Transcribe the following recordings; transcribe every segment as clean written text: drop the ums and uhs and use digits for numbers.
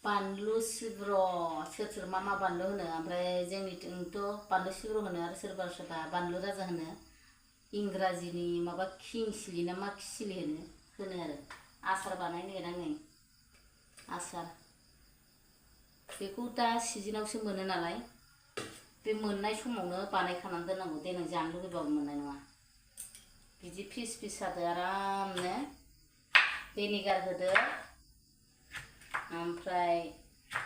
बानलु सिब्र सोर सोर मा बानलु होनो ओमफ्राय जोंनिथिंथ' बानलु सिब्र होनो आरो सोरबा सोरबा बानलु राजा होनो इंराजिनि माबा किं सिलि ना मा सिलि होनो आरो आसार बानायनो नागिरदों आङो आसार बेखौ दा सिजोनावसो मोनो नालाय बे मोननाय समावनो बानायखानानै दोननांगौ देनां जानो लुगैबाबो मोननाय नङा बिदि फिस फिस हादो आरामनो भिनेगार होदो ओमफ्राय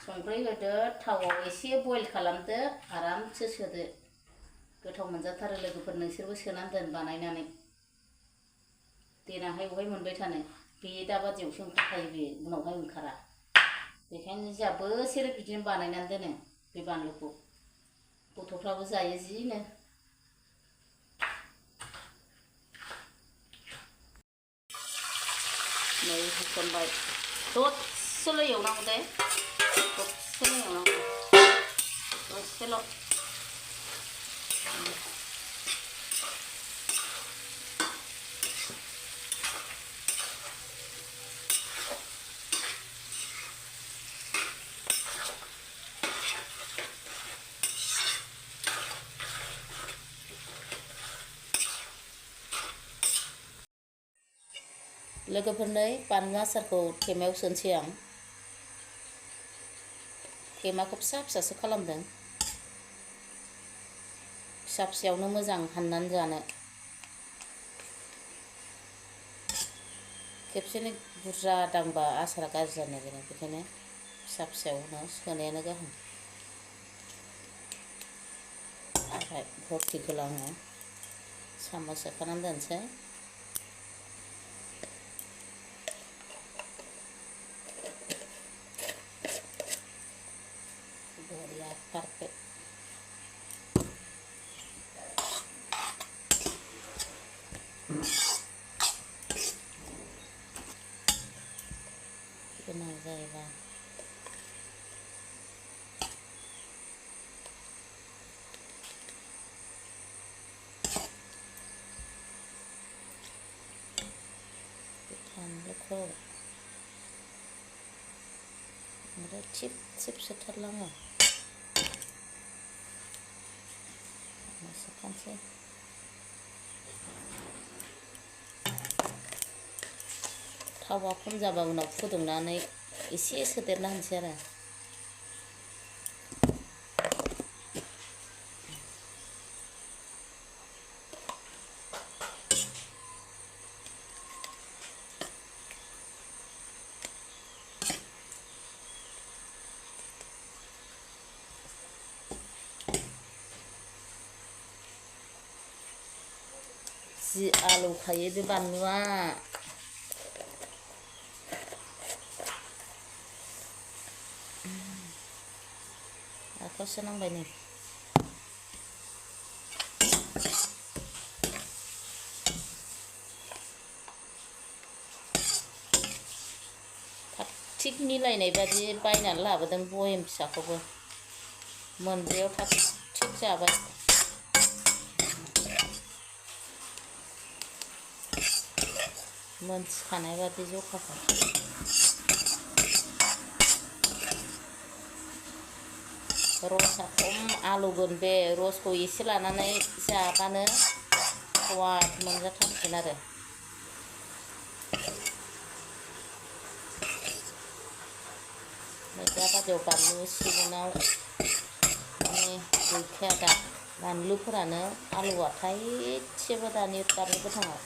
संख्रि होदो थावआव एसे बयल खालामदो आरामसे सोदो गोथाव मोनजाथारो लोगोफोर नोंसोरबो सोनानै दोन बानायनानै देनांहाय बहाय मोनबाय थानो बे दाबादियावसो ओंखारखायो बे उनावहाय ओंखारा बेखायनो जोंहा बोसोरे बिदिनो बानायनानै दोनो बे बानलुखौ गथ'फ्राबो जायो जिनो नै होसनबाय दसेल' एवनांगौ दे दसेल' एवनांगौ दसेल' लोगोफोरनो बानलु आसारखौ थेमायाव सोनोसै आं थेमाखौ फिसा फिसासो खालामदों फिसा फिसायावनो मोजां हाननानै जानो खेबसेनो बुरजा दांबा आसारा गाज्रि जानो नागिरो बेखायनो फिसा फिसायावनो सोनायानो गाहाम ओमफ्राय भर्तिखौ आङो सामस सोखानानै दोनसै बरिया पारफेक्ट गोनां जायोबा बानलुखौ ओमफ्राय थिब थिब सोथारलाङो सोखानोसै थावा खम जाबा उनाव फुदुंनानै एसे सोदेरना होनोसै आरो जि आलौखायो बे बानलुआ आखायावसो नांबाय नै थिग मिलायनाय बादि बायनानै लाबोदों बयेम फिसाखौबो मोनब्रैयाव थाग थिग जाबाय मोनथिखानाय बादि जखाखौ रसा खम आलौगोन बे रसखौ एसे लानानै जाबानो स्वाद मोनजाथारसिगोन आरो दाबादियाव बानलु सिजोनाव माने गैखाया दा बानलुफोरानो आलौआ थाइसेबो दानि बानलु गोथाङाव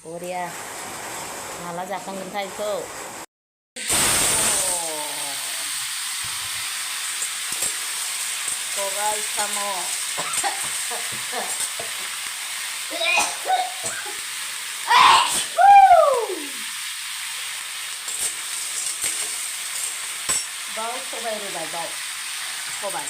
बरिया माला जाखांगोनथाय बेखौ सबाय साम' बाव सबाय रुबाय बाव सबाय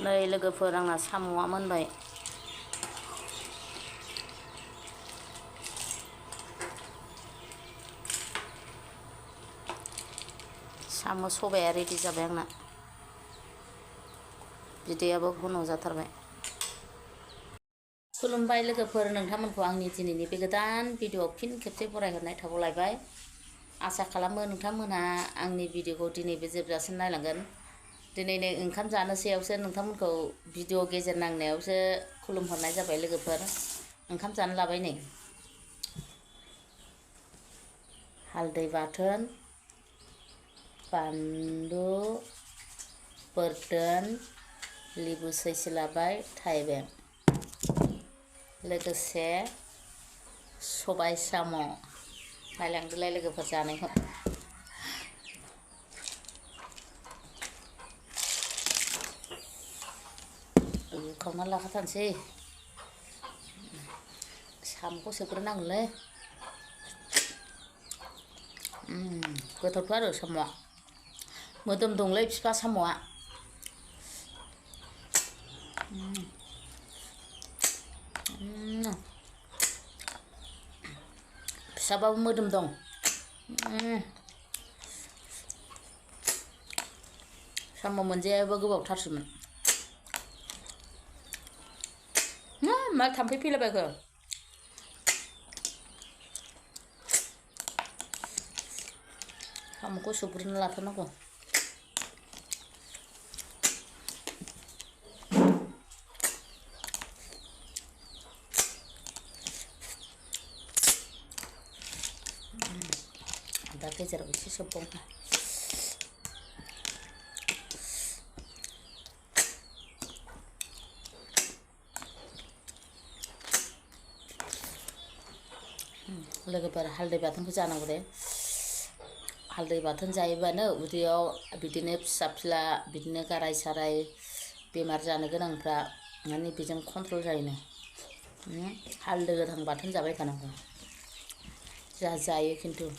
नै लोगोफोर आंना साम'आ मोनबाय साम' सबाया रेडि जाबाय आंना बिदैयाबो घन' जाथारबाय खुलुमबाय लोगोफोर नोंथांमोनखौ आंनि दिनैनि बे गोदान भिडिअ'आव फिन खेबसे बरायहरनाय थाबावलायबाय आसा खालामो नोंथांमोनहा आंनि भिडिअ'खौ दिनैबो जोबजासिम नायलांगोन दिनै नै ओंखाम जानोसैयावसो नोंथांमोनखौ भिडिअ' गेजेर नांनायावसो खुलुमहरनाय जाबाय लोगोफोर ओंखाम जानो लाबाय नै हालदै बाथोन बानलु बोरदोन लेबु सैसे लाबाय थाइबें लोगोसे सबाय साम' नायलांदोलाय लोगोफोर जानायखौ खावना लाखाथारनोसै साम'खौ सोग्रोनांगोनलै गोथावथ' आरो साम'आ मोदोम दंलै बिफा साम'आ फिसाबाबो मोदोम दं साम' मोनजायाबो गोबावथारसैमोन मा थाम्फै फैलाबायखो साम'खौ सोग्रोना लाथारनांगौ दा गेजेराव एसे सोबावनो लोगोफोर हालदै बाथोनखौ जानांगौ दे हालदै बाथोन जायोबानो उदैयाव बिदिनो फिसा फिला बिदिनो गाराय साराय बेमार जानो गोनांफ्रा माने बेजों कन्ट्रल जायोनो हालदै गोथां बाथोन जाबाय थानांगौ जायो खिन्थु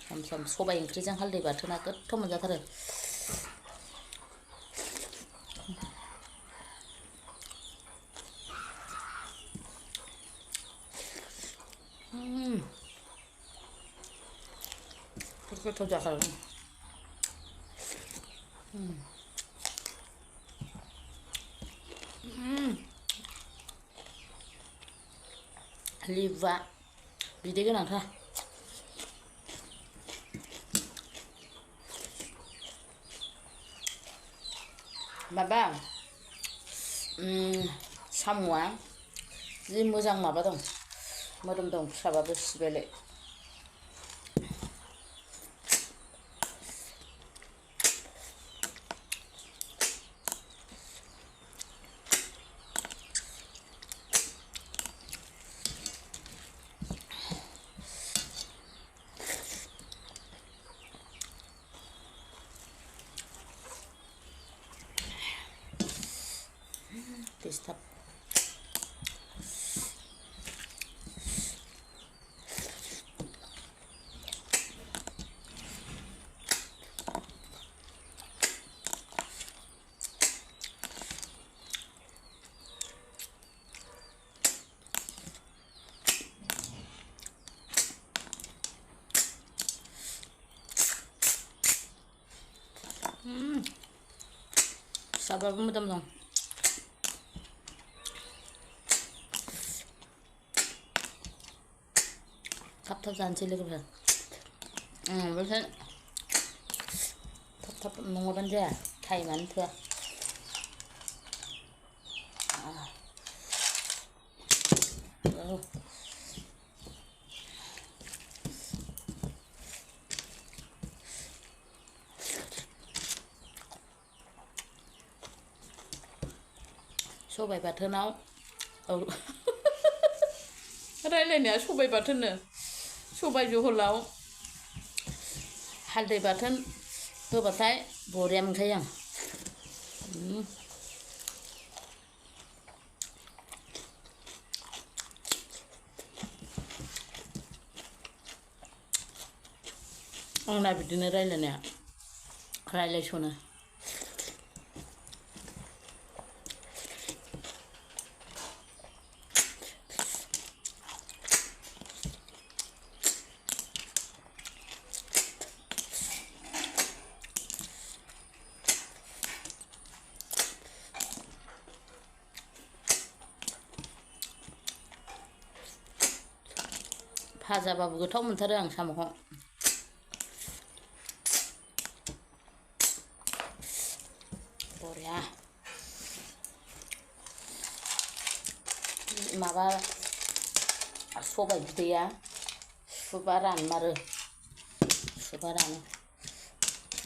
सम सम सबाय ओंख्रिजों हालदै बाथोना गोथाव मोनजाथारो गोथाव जाखागोन लेबुआ बिदै गोनांथार माबा साम'आ जि मोजां माबा दं मोदोम दं फिसाबाबो सिबायलाय डिस्टार्ब फिसाबाबो मोदोम दं थाब थाब जानोसै लोगोफोर ओमफ्राय थाब थाब नङाबानो जाया टाइमानो थोआ सबाय बाथोनाव रायलायनाया सबाय बाथोननो सबाय जहलाव हालदै बाथोन होबाथाय बरिया मोनखायो आं आंना बिदिनो रायलायनाया रायलायसनो भाजाबाबो गोथाव मोनथारो आं साम'खौ बरिया माबा सबाइ बिदैया सुबा रानमारो सुबा रानो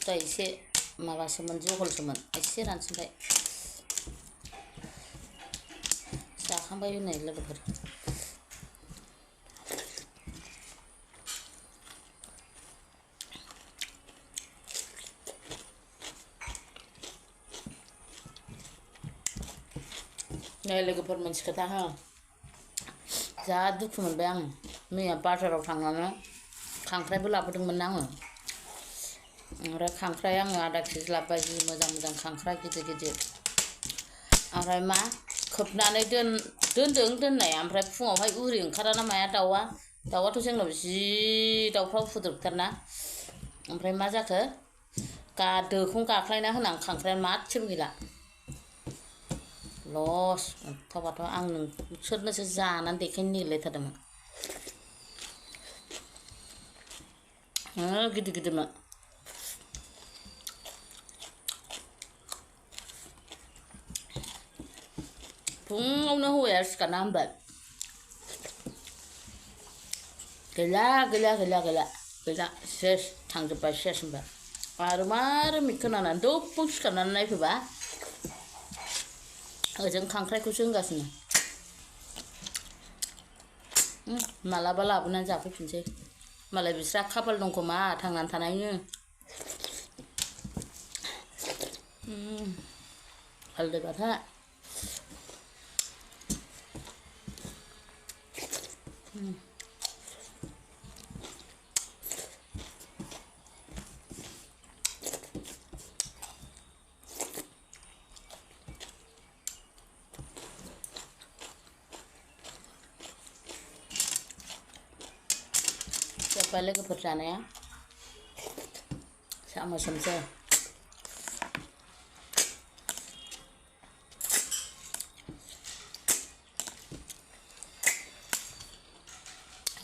दा एसे माबासोमोन जहलसोमोन एसे रानसिनबाय जाखांबाय होननाय लोगोफोर नै लोगोफोर मोनसे खोथा हो जा दुखु मोनबाय आं मैया बाजाराव थांनानै खांख्राइबो लाबोदोंमोन आङो ओमफ्राय खांख्राइ आङो आधा केजि लाबोबाय जि मोजां मोजां खांख्राइ गिदिर गिदिर ओमफ्राय मा खोबनानै दोनदों दोननाया ओमफ्राय फुङावहाय उरि ओंखाराना माया दाउआथ' जोंनाव जि दाउफ्रा उफुद्रुगथारना ओमफ्राय मा जाखो दोखौनो गाख्लायना होनां खांख्राइया मासेबो गैला लस अन्थावबाथ' आं नोंसोरनोसो जानानै देखायनो नागिरलायथारदोंमोन गिदिर गिदिरमोन फुङावनो हौवाया सिखारना होनबाय गैला सेस थांजोब्बाय सेस होनबाय आरो मा रोमै खोनानानै दफं सिखारनानै नायफैबा ओजों खांख्राइखौसो होनगासिनो मालाबा लाबोनानै जाफैफिनसै मालाय बिस्रा खाफाल दं खोमा थांनानै थानायनि हालदै बाथा जोब्बाय लोगोफोर जानाया साम'सोमसै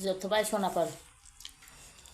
जोबथ'बाय सनाफोर